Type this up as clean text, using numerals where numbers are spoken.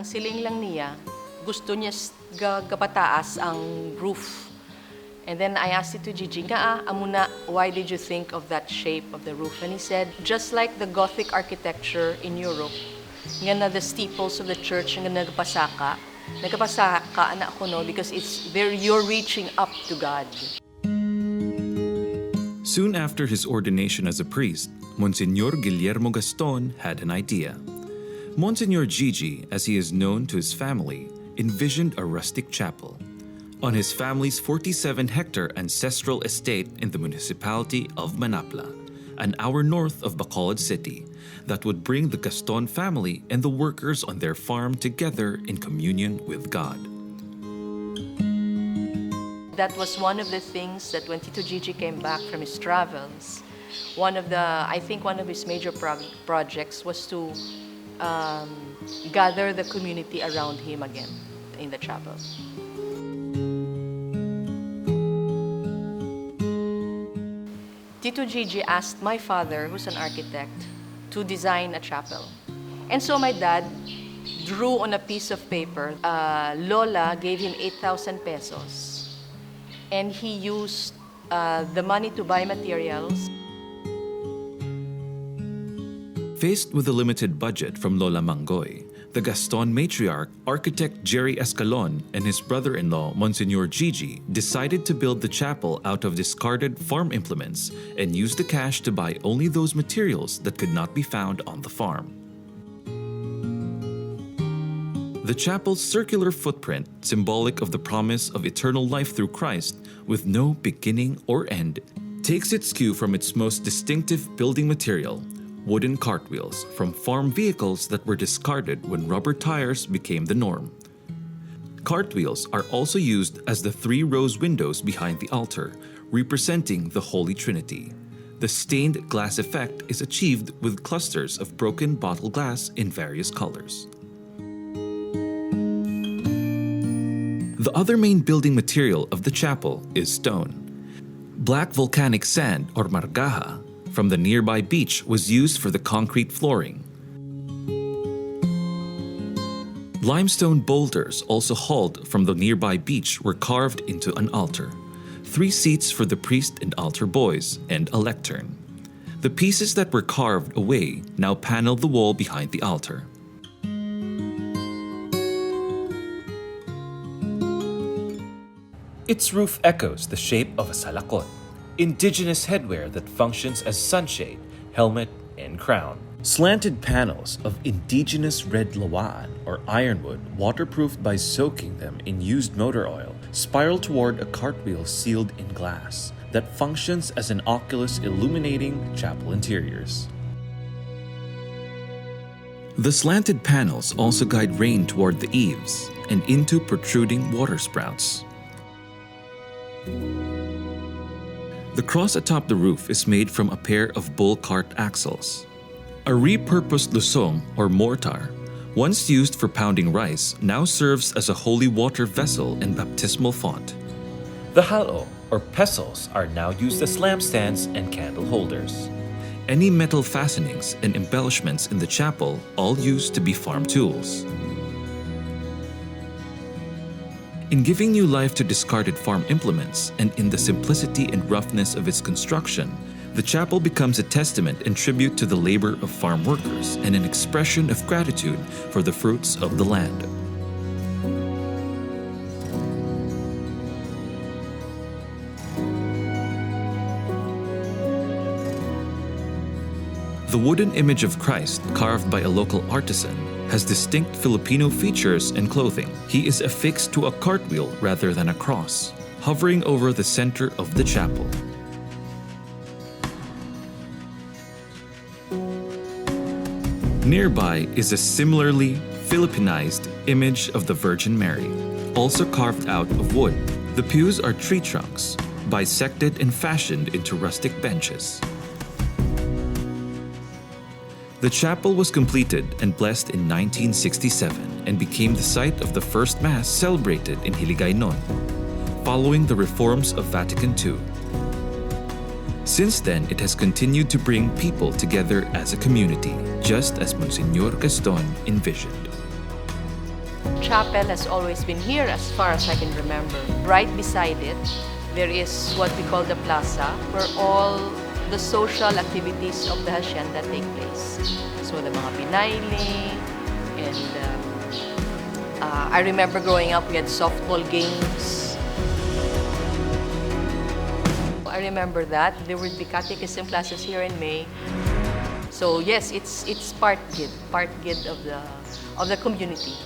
ang siling lang niya, gusto niya gapataas ang roof. And then I asked it to Gigi, amuna, why did you think of that shape of the roof? And he said, just like the Gothic architecture in Europe, nga na the steeples of the church nga nagpasaka na ako no, because you're reaching up to God. Soon after his ordination as a priest, Monsignor Guillermo Gaston had an idea. Monsignor Gigi, as he is known to his family, envisioned a rustic chapel on his family's 47-hectare ancestral estate in the municipality of Manapla, an hour north of Bacolod City, that would bring the Gaston family and the workers on their farm together in communion with God. That was one of the things that when Tito Gigi came back from his travels, I think one of his major projects was to gather the community around him again in the chapel. Tito Gigi asked my father, who's an architect, to design a chapel. And so my dad drew on a piece of paper. Lola gave him 8,000 pesos. And he used the money to buy materials. Faced with a limited budget from Lola Mangoy, the Gaston matriarch, architect Jerry Escalon, and his brother-in-law, Monsignor Gigi, decided to build the chapel out of discarded farm implements and use the cash to buy only those materials that could not be found on the farm. The chapel's circular footprint, symbolic of the promise of eternal life through Christ, with no beginning or end, takes its cue from its most distinctive building material, wooden cartwheels from farm vehicles that were discarded when rubber tires became the norm. Cartwheels are also used as the 3 rose windows behind the altar, representing the Holy Trinity. The stained glass effect is achieved with clusters of broken bottle glass in various colors. The other main building material of the chapel is stone. Black volcanic sand, or margaha, from the nearby beach was used for the concrete flooring. Limestone boulders, also hauled from the nearby beach, were carved into an altar. 3 seats for the priest and altar boys, and a lectern. The pieces that were carved away now panel the wall behind the altar. Its roof echoes the shape of a salakot, indigenous headwear that functions as sunshade, helmet, and crown. Slanted panels of indigenous red lawaan or ironwood, waterproofed by soaking them in used motor oil, spiral toward a cartwheel sealed in glass that functions as an oculus illuminating chapel interiors. The slanted panels also guide rain toward the eaves and into protruding water sprouts. The cross atop the roof is made from a pair of bull cart axles. A repurposed lusong or mortar, once used for pounding rice, now serves as a holy water vessel and baptismal font. The halo or pestles are now used as lampstands and candle holders. Any metal fastenings and embellishments in the chapel all used to be farm tools. In giving new life to discarded farm implements and in the simplicity and roughness of its construction, the chapel becomes a testament and tribute to the labor of farm workers and an expression of gratitude for the fruits of the land. The wooden image of Christ, carved by a local artisan, has distinct Filipino features and clothing. He is affixed to a cartwheel rather than a cross, hovering over the center of the chapel. Nearby is a similarly Filipinized image of the Virgin Mary, also carved out of wood. The pews are tree trunks, bisected and fashioned into rustic benches. The chapel was completed and blessed in 1967 and became the site of the first Mass celebrated in Hiligaynon, following the reforms of Vatican II. Since then, it has continued to bring people together as a community, just as Monsignor Gaston envisioned. chapel has always been here as far as I can remember. Right beside it, there is what we call the plaza, where all the social activities of the hacienda take place. So the mga pinaili, and I remember growing up, we had softball games. I remember that. There would be catechism classes here in May. So yes, it's part gid of the community.